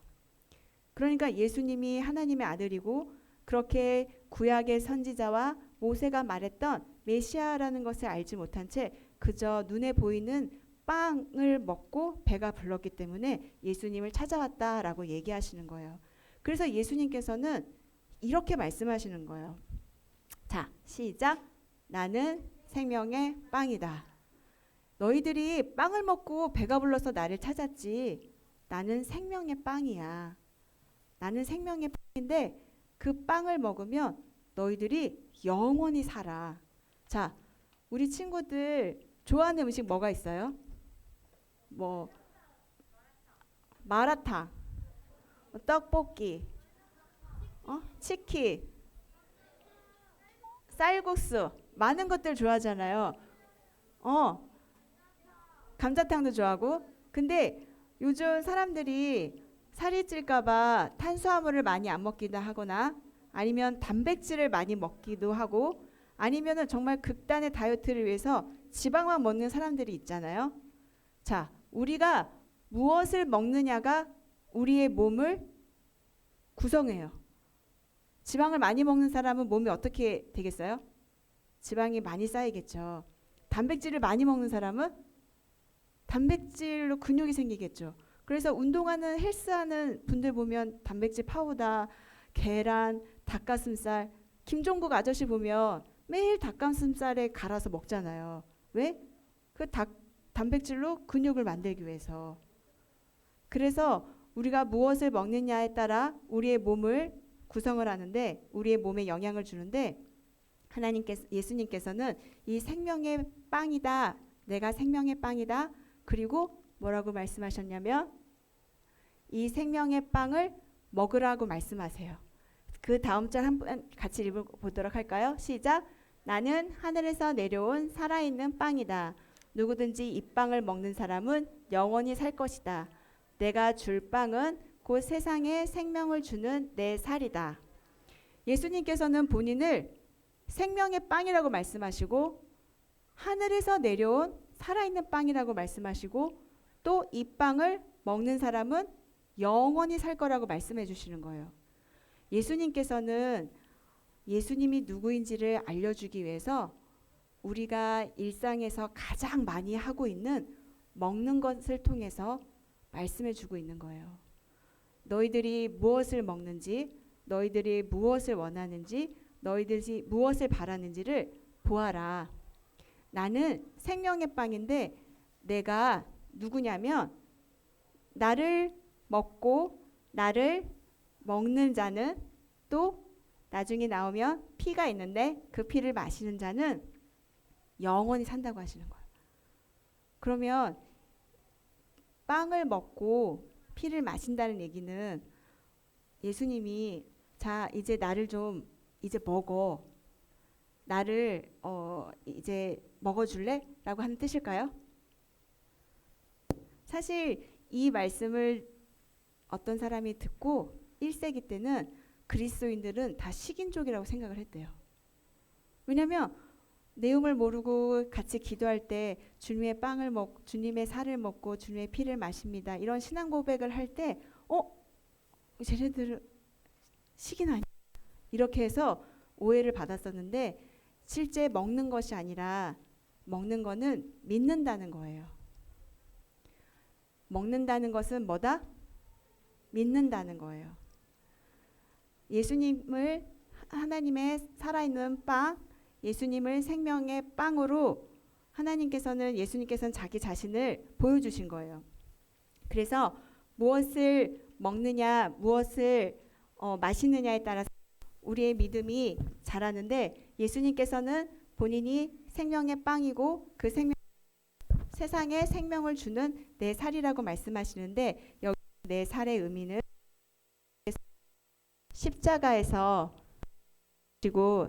그러니까 예수님이 하나님의 아들이고 그렇게 구약의 선지자와 모세가 말했던 메시아라는 것을 알지 못한 채 그저 눈에 보이는 빵을 먹고 배가 불렀기 때문에 예수님을 찾아왔다라고 얘기하시는 거예요. 그래서 예수님께서는 이렇게 말씀하시는 거예요. 자, 시작. 나는 생명의 빵이다. 너희들이 빵을 먹고 배가 불러서 나를 찾았지. 나는 생명의 빵이야. 나는 생명의 빵인데 그 빵을 먹으면 너희들이 영원히 살아. 자, 우리 친구들 좋아하는 음식 뭐가 있어요? 마라탕, 떡볶이, 치킨, 쌀국수 많은 것들 좋아하잖아요. 감자탕도 좋아하고. 근데 요즘 사람들이 살이 찔까봐 탄수화물을 많이 안 먹기도 하거나 아니면 단백질을 많이 먹기도 하고 아니면은 정말 극단의 다이어트를 위해서 지방만 먹는 사람들이 있잖아요. 자, 우리가 무엇을 먹느냐가 우리의 몸을 구성해요. 지방을 많이 먹는 사람은 몸이 어떻게 되겠어요? 지방이 많이 쌓이겠죠. 단백질을 많이 먹는 사람은 단백질로 근육이 생기겠죠. 그래서 운동하는 헬스하는 분들 보면 단백질 파우더, 계란, 닭가슴살, 김종국 아저씨 보면 매일 닭가슴살에 갈아서 먹잖아요. 왜? 그 단백질로 근육을 만들기 위해서. 그래서 우리가 무엇을 먹느냐에 따라 우리의 몸을 구성을 하는데 우리의 몸에 영향을 주는데 예수님께서는 이 생명의 빵이다. 내가 생명의 빵이다. 그리고 뭐라고 말씀하셨냐면 이 생명의 빵을 먹으라고 말씀하세요. 그 다음 절 한번 같이 읽어보도록 할까요? 시작. 나는 하늘에서 내려온 살아있는 빵이다. 누구든지 이 빵을 먹는 사람은 영원히 살 것이다. 내가 줄 빵은 곧 세상에 생명을 주는 내 살이다. 예수님께서는 본인을 생명의 빵이라고 말씀하시고 하늘에서 내려온 살아있는 빵이라고 말씀하시고 또 이 빵을 먹는 사람은 영원히 살 거라고 말씀해 주시는 거예요. 예수님께서는 예수님이 누구인지를 알려주기 위해서 우리가 일상에서 가장 많이 하고 있는 먹는 것을 통해서 말씀해 주고 있는 거예요. 너희들이 무엇을 먹는지, 너희들이 무엇을 원하는지, 너희들이 무엇을 바라는지를 보아라. 나는 생명의 빵인데 내가 누구냐면 나를 먹고 나를 먹는 자는 또 나중에 나오면 피가 있는데 그 피를 마시는 자는 영원히 산다고 하시는 거예요. 그러면 빵을 먹고 피를 마신다는 얘기는 예수님이 자 이제 나를 좀 이제 먹어. 나를 이제 먹어줄래? 라고 하는 뜻일까요? 사실 이 말씀을 어떤 사람이 듣고 1세기 때는 그리스도인들은 다 식인족이라고 생각을 했대요. 왜냐하면 내용을 모르고 같이 기도할 때 주님의 빵을 먹고 주님의 살을 먹고 주님의 피를 마십니다. 이런 신앙 고백을 할 때 쟤네들은 식인 아니야? 이렇게 해서 오해를 받았었는데 실제 먹는 것이 아니라 먹는 거는 믿는다는 거예요. 먹는다는 것은 뭐다? 믿는다는 거예요. 예수님을 하나님의 살아있는 빵, 예수님을 생명의 빵으로 예수님께서는 자기 자신을 보여주신 거예요. 그래서 무엇을 먹느냐, 무엇을 마시느냐에 따라서 우리의 믿음이 자라는데 예수님께서는 본인이 생명의 빵이고 그 세상에 생명을 주는 내 살이라고 말씀하시는데 여기 내 살의 의미는 십자가에서 지고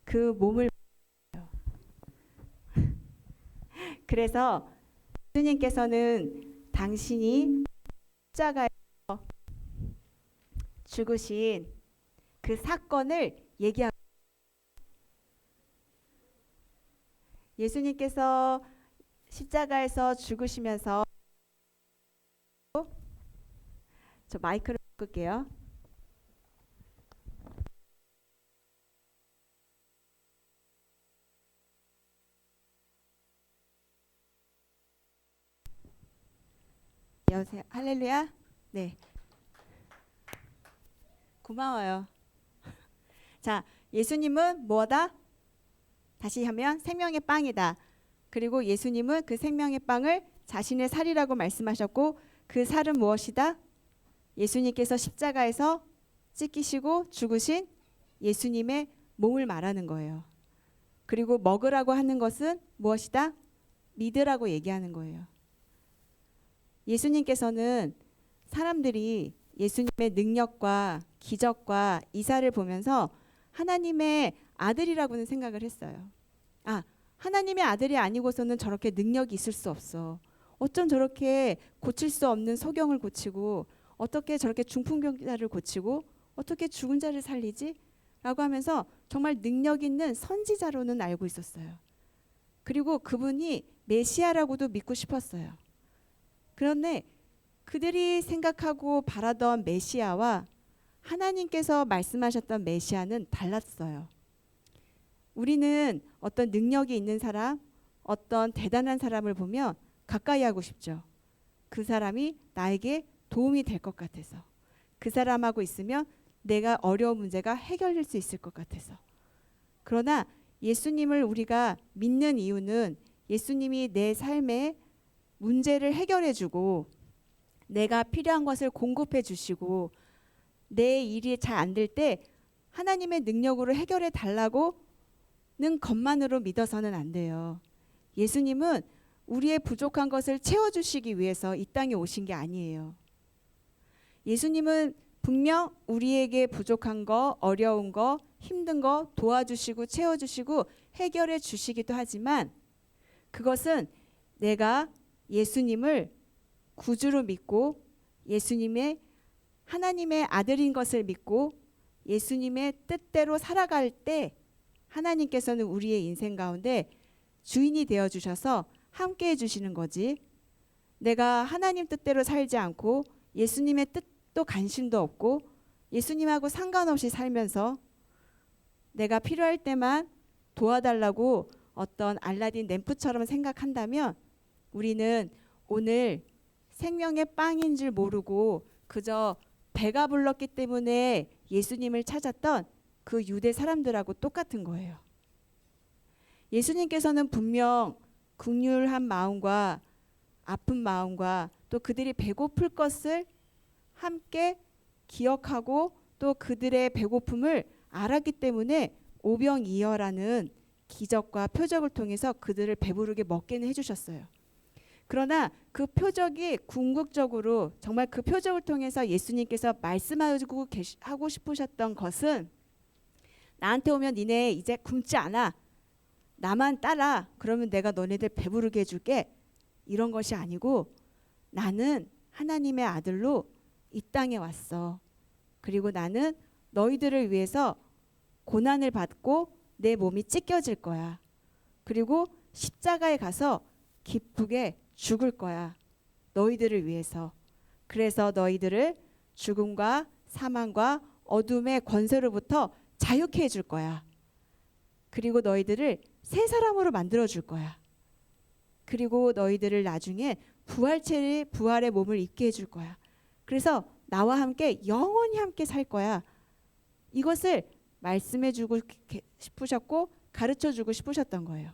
그 몸을 그래서 예수님께서는 당신이 십자가에서 죽으신 그 사건을 얘기하고 예수님께서 십자가에서 죽으시면서 저 마이크를 끌게요. 여보세요. 할렐루야. 네. 고마워요. 자, 예수님은 뭐다? 다시 하면 생명의 빵이다. 그리고 예수님은 그 생명의 빵을 자신의 살이라고 말씀하셨고 그 살은 무엇이다? 예수님께서 십자가에서 찢기시고 죽으신 예수님의 몸을 말하는 거예요. 그리고 먹으라고 하는 것은 무엇이다? 믿으라고 얘기하는 거예요. 예수님께서는 사람들이 예수님의 능력과 기적과 이사를 보면서 하나님의 아들이라고는 생각을 했어요. 하나님의 아들이 아니고서는 저렇게 능력이 있을 수 없어. 어쩜 저렇게 고칠 수 없는 소경을 고치고 어떻게 저렇게 중풍병자를 고치고 어떻게 죽은 자를 살리지? 라고 하면서 정말 능력 있는 선지자로는 알고 있었어요. 그리고 그분이 메시아라고도 믿고 싶었어요. 그런데 그들이 생각하고 바라던 메시아와 하나님께서 말씀하셨던 메시아는 달랐어요. 우리는 어떤 능력이 있는 사람, 어떤 대단한 사람을 보면 가까이 하고 싶죠. 그 사람이 나에게 도움이 될 것 같아서. 그 사람하고 있으면 내가 어려운 문제가 해결될 수 있을 것 같아서. 그러나 예수님을 우리가 믿는 이유는 예수님이 내 삶의 문제를 해결해 주고 내가 필요한 것을 공급해 주시고 내 일이 잘 안 될 때 하나님의 능력으로 해결해 달라고는 것만으로 믿어서는 안 돼요. 예수님은 우리의 부족한 것을 채워주시기 위해서 이 땅에 오신 게 아니에요. 예수님은 분명 우리에게 부족한 거, 어려운 거, 힘든 거 도와주시고 채워주시고 해결해 주시기도 하지만 그것은 내가 예수님을 구주로 믿고 예수님의 하나님의 아들인 것을 믿고 예수님의 뜻대로 살아갈 때 하나님께서는 우리의 인생 가운데 주인이 되어 주셔서 함께 해주시는 거지. 내가 하나님 뜻대로 살지 않고 예수님의 뜻도 관심도 없고 예수님하고 상관없이 살면서 내가 필요할 때만 도와달라고 어떤 알라딘 램프처럼 생각한다면 우리는 오늘 생명의 빵인 줄 모르고 그저 배가 불렀기 때문에 예수님을 찾았던 그 유대 사람들하고 똑같은 거예요. 예수님께서는 분명 긍휼한 마음과 아픈 마음과 또 그들이 배고플 것을 함께 기억하고 또 그들의 배고픔을 알았기 때문에 오병이어라는 기적과 표적을 통해서 그들을 배부르게 먹게는 해주셨어요. 그러나 그 표적이 궁극적으로 정말 그 표적을 통해서 예수님께서 말씀하고 싶으셨던 것은 나한테 오면 니네 이제 굶지 않아. 나만 따라. 그러면 내가 너네들 배부르게 해줄게. 이런 것이 아니고 나는 하나님의 아들로 이 땅에 왔어. 그리고 나는 너희들을 위해서 고난을 받고 내 몸이 찢겨질 거야. 그리고 십자가에 가서 기쁘게 죽을 거야. 너희들을 위해서. 그래서 너희들을 죽음과 사망과 어둠의 권세로부터 자유케 해줄 거야. 그리고 너희들을 새 사람으로 만들어 줄 거야. 그리고 너희들을 나중에 부활의 몸을 입게 해줄 거야. 그래서 나와 함께 영원히 함께 살 거야. 이것을 말씀해 주고 싶으셨고 가르쳐 주고 싶으셨던 거예요.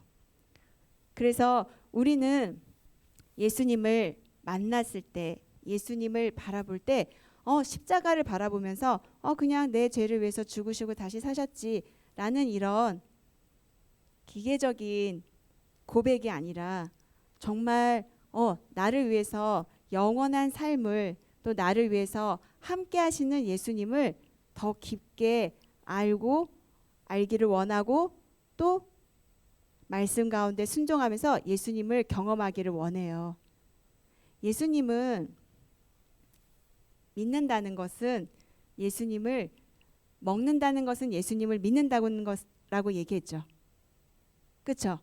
그래서 우리는 예수님을 만났을 때, 예수님을 바라볼 때 십자가를 바라보면서 그냥 내 죄를 위해서 죽으시고 다시 사셨지라는 이런 기계적인 고백이 아니라 정말 나를 위해서 영원한 삶을 또 나를 위해서 함께 하시는 예수님을 더 깊게 알기를 원하고 또 말씀 가운데 순종하면서 예수님을 경험하기를 원해요. 예수님은 믿는다는 것은 예수님을 먹는다는 것은 예수님을 믿는다는 것라고 얘기했죠. 그렇죠?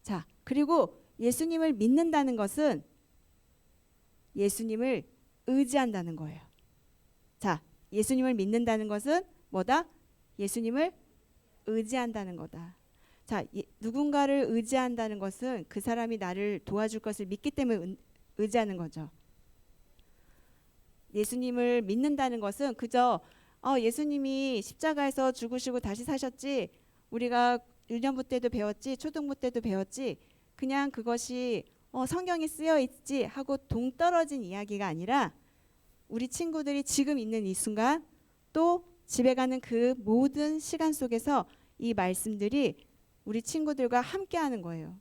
자, 그리고 예수님을 믿는다는 것은 예수님을 의지한다는 거예요. 자, 예수님을 믿는다는 것은 뭐다? 예수님을 의지한다는 거다. 자, 누군가를 의지한다는 것은 그 사람이 나를 도와줄 것을 믿기 때문에 의지하는 거죠. 예수님을 믿는다는 것은 그저 예수님이 십자가에서 죽으시고 다시 사셨지, 우리가 유년부 때도 배웠지, 초등부 때도 배웠지, 그냥 그것이 성경에 쓰여 있지 하고 동떨어진 이야기가 아니라 우리 친구들이 지금 있는 이 순간 또 집에 가는 그 모든 시간 속에서 이 말씀들이 우리 친구들과 함께 하는 거예요.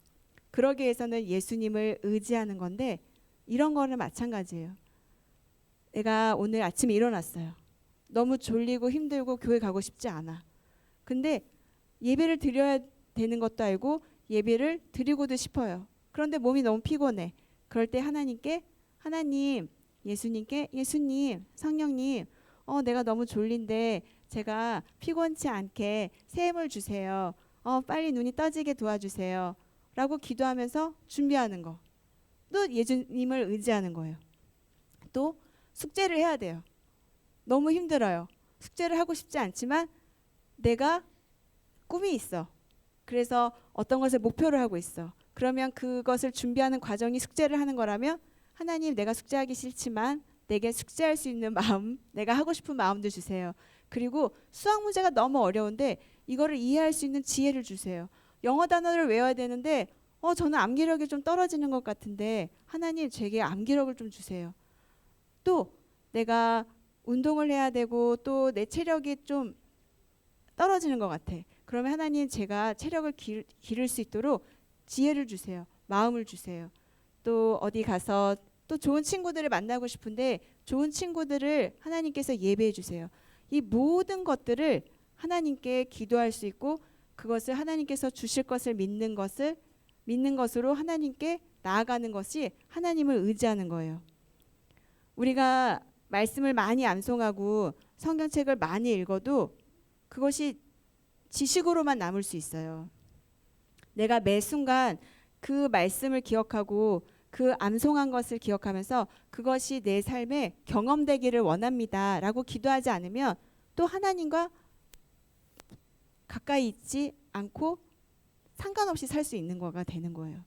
그러기 위해서는 예수님을 의지하는 건데 이런 거는 마찬가지예요. 내가 오늘 아침에 일어났어요. 너무 졸리고 힘들고 교회 가고 싶지 않아. 근데 예배를 드려야 되는 것도 알고 예배를 드리고도 싶어요. 그런데 몸이 너무 피곤해. 그럴 때 하나님, 예수님께 예수님, 성령님, 내가 너무 졸린데 제가 피곤치 않게 새 힘을 주세요. 빨리 눈이 떠지게 도와주세요. 라고 기도하면서 준비하는 거. 또 예수님을 의지하는 거예요. 또 숙제를 해야 돼요. 너무 힘들어요. 숙제를 하고 싶지 않지만 내가 꿈이 있어. 그래서 어떤 것을 목표를 하고 있어. 그러면 그것을 준비하는 과정이 숙제를 하는 거라면 하나님, 내가 숙제하기 싫지만 내게 숙제할 수 있는 마음, 내가 하고 싶은 마음도 주세요. 그리고 수학 문제가 너무 어려운데 이거를 이해할 수 있는 지혜를 주세요. 영어 단어를 외워야 되는데 저는 암기력이 좀 떨어지는 것 같은데 하나님, 제게 암기력을 좀 주세요. 또 내가 운동을 해야 되고 또 내 체력이 좀 떨어지는 것 같아. 그러면 하나님, 제가 체력을 기를 수 있도록 지혜를 주세요. 마음을 주세요. 또 어디 가서 또 좋은 친구들을 만나고 싶은데 좋은 친구들을 하나님께서 예배해 주세요. 이 모든 것들을 하나님께 기도할 수 있고 그것을 하나님께서 주실 것을 믿는 것으로 하나님께 나아가는 것이 하나님을 의지하는 거예요. 우리가 말씀을 많이 암송하고 성경책을 많이 읽어도 그것이 지식으로만 남을 수 있어요. 내가 매 순간 그 말씀을 기억하고 그 암송한 것을 기억하면서 그것이 내 삶에 경험되기를 원합니다 라고 기도하지 않으면 또 하나님과 가까이 있지 않고 상관없이 살 수 있는 거가 되는 거예요.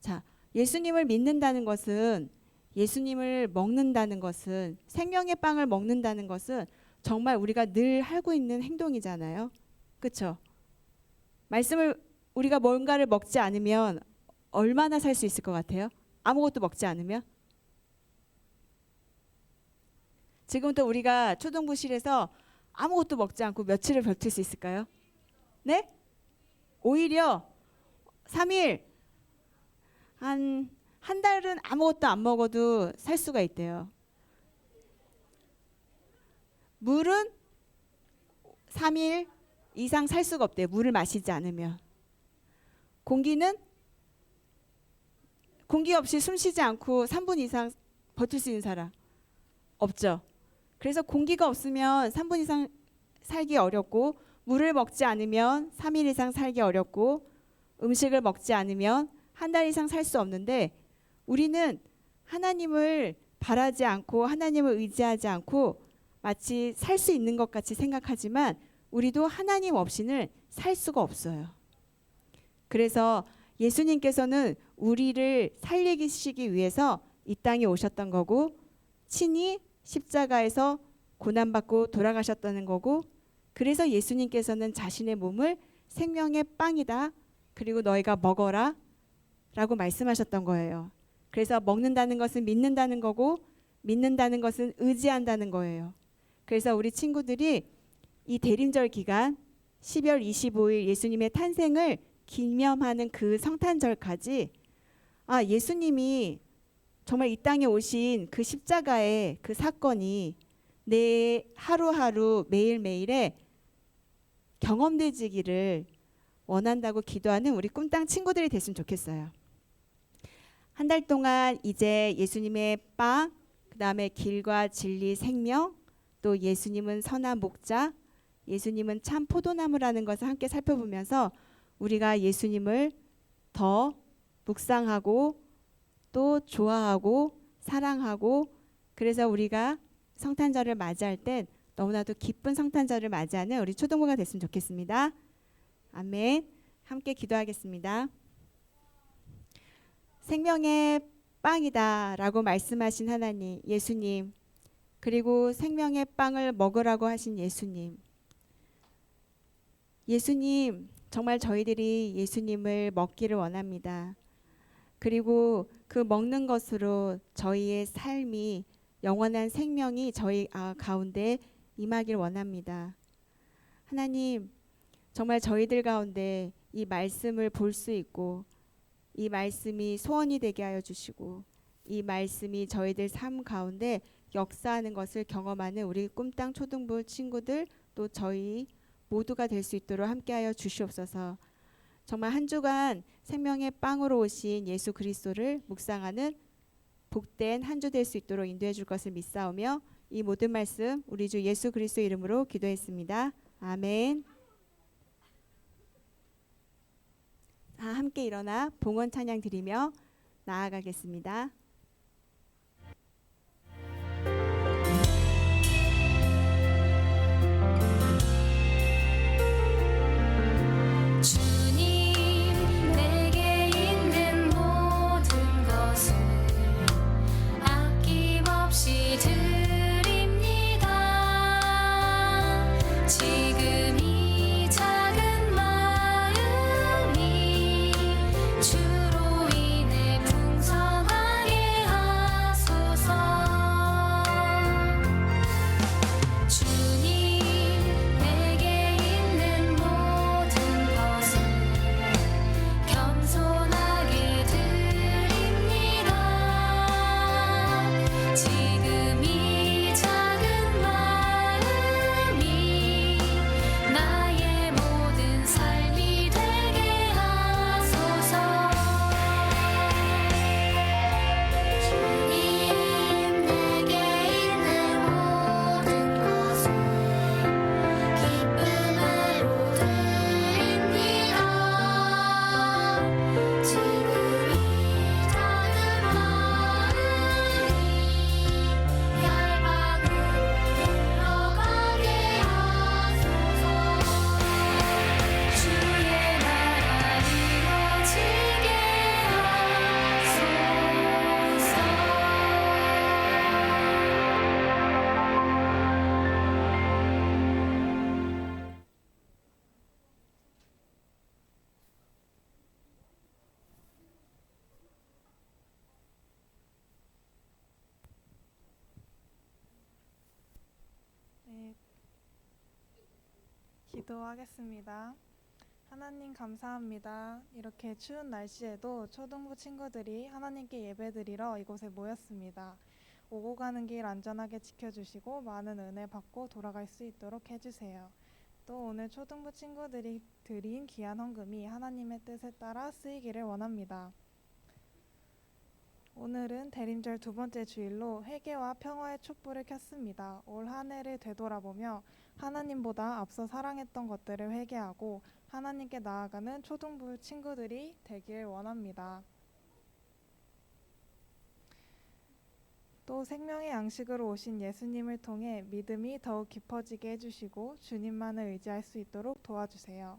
자, 예수님을 믿는다는 것은, 예수님을 먹는다는 것은, 생명의 빵을 먹는다는 것은 정말 우리가 늘 하고 있는 행동이잖아요. 그렇죠? 말씀을 우리가 뭔가를 먹지 않으면 얼마나 살 수 있을 것 같아요? 아무것도 먹지 않으면? 지금부터 우리가 초등부실에서 아무것도 먹지 않고 며칠을 버틸 수 있을까요? 네? 오히려 3일, 한 달은 아무것도 안 먹어도 살 수가 있대요. 물은 3일 이상 살 수가 없대요. 물을 마시지 않으면. 공기는 공기 없이 숨 쉬지 않고 3분 이상 버틸 수 있는 사람 없죠. 그래서 공기가 없으면 3분 이상 살기 어렵고, 물을 먹지 않으면 3일 이상 살기 어렵고, 음식을 먹지 않으면 한 달 이상 살 수 없는데, 우리는 하나님을 바라지 않고 하나님을 의지하지 않고 마치 살 수 있는 것 같이 생각하지만 우리도 하나님 없이는 살 수가 없어요. 그래서 예수님께서는 우리를 살리시기 위해서 이 땅에 오셨던 거고, 친히 십자가에서 고난받고 돌아가셨다는 거고, 그래서 예수님께서는 자신의 몸을 생명의 빵이다, 그리고 너희가 먹어라 라고 말씀하셨던 거예요. 그래서 먹는다는 것은 믿는다는 거고, 믿는다는 것은 의지한다는 거예요. 그래서 우리 친구들이 이 대림절 기간 12월 25일 예수님의 탄생을 기념하는 그 성탄절까지, 예수님이 정말 이 땅에 오신 그 십자가의 그 사건이 내 하루하루 매일매일에 경험되지기를 원한다고 기도하는 우리 꿈땅 친구들이 됐으면 좋겠어요. 한 달 동안 이제 예수님의 빵, 그 다음에 길과 진리 생명, 또 예수님은 선한 목자, 예수님은 참 포도나무라는 것을 함께 살펴보면서 우리가 예수님을 더 묵상하고 또 좋아하고 사랑하고, 그래서 우리가 성탄절을 맞이할 땐 너무나도 기쁜 성탄절을 맞이하는 우리 초등부가 됐으면 좋겠습니다. 아멘. 함께 기도하겠습니다. 생명의 빵이다 라고 말씀하신 하나님, 예수님, 그리고 생명의 빵을 먹으라고 하신 예수님, 예수님, 정말 저희들이 예수님을 먹기를 원합니다. 그리고 그 먹는 것으로 저희의 삶이, 영원한 생명이 저희 가운데 임하길 원합니다. 하나님, 정말 저희들 가운데 이 말씀을 볼 수 있고, 이 말씀이 소원이 되게 하여 주시고, 이 말씀이 저희들 삶 가운데 역사하는 것을 경험하는 우리 꿈땅 초등부 친구들, 또 저희 모두가 될 수 있도록 함께하여 주시옵소서. 정말 한 주간 생명의 빵으로 오신 예수 그리스도를 묵상하는 복된 한 주 될 수 있도록 인도해 줄 것을 믿사오며, 이 모든 말씀 우리 주 예수 그리스도 이름으로 기도했습니다. 아멘. 함께 일어나 봉헌 찬양 드리며 나아가겠습니다. 주님, 내게 있는 모든 것을 아낌없이 드립니다. 지금 이 작은 마음이 주로 인해 풍성하게 하소서. 주님, 내게 있는 모든 것을 겸손하게 드립니다. 지금 이 작은 마음이 기도하겠습니다. 하나님 감사합니다. 이렇게 추운 날씨에도 초등부 친구들이 하나님께 예배드리러 이곳에 모였습니다. 오고 가는 길 안전하게 지켜주시고 많은 은혜 받고 돌아갈 수 있도록 해주세요. 또 오늘 초등부 친구들이 드린 귀한 헌금이 하나님의 뜻에 따라 쓰이기를 원합니다. 오늘은 대림절 두 번째 주일로 회개와 평화의 촛불을 켰습니다. 올 한 해를 되돌아보며 하나님보다 앞서 사랑했던 것들을 회개하고 하나님께 나아가는 초등부 친구들이 되길 원합니다. 또 생명의 양식으로 오신 예수님을 통해 믿음이 더욱 깊어지게 해주시고 주님만을 의지할 수 있도록 도와주세요.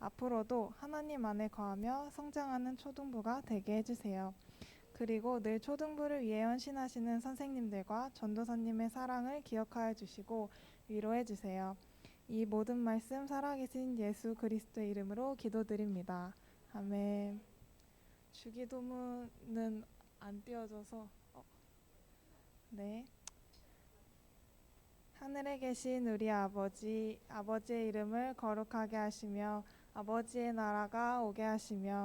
앞으로도 하나님 안에 거하며 성장하는 초등부가 되게 해주세요. 그리고 늘 초등부를 위해 헌신하시는 선생님들과 전도사님의 사랑을 기억하여 주시고 위로해 주세요. 이 모든 말씀 살아계신 예수 그리스도의 이름으로 기도드립니다. 아멘. 주기도문은 안 띄워져서 네. 하늘에 계신 우리 아버지, 아버지의 이름을 거룩하게 하시며 아버지의 나라가 오게 하시며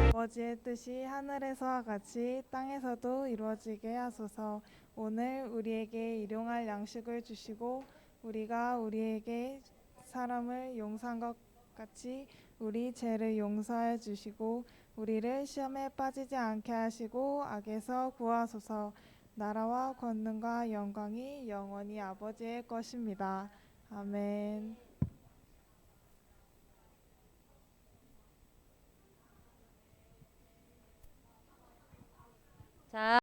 아버지의 뜻이 하늘에서와 같이 땅에서도 이루어지게 하소서. 오늘 우리에게 일용할 양식을 주시고 우리가 우리에게 사람을 용서한 것 같이 우리 죄를 용서해 주시고 우리를 시험에 빠지지 않게 하시고 악에서 구하소서. 나라와 권능과 영광이 영원히 아버지의 것입니다. 아멘. 자,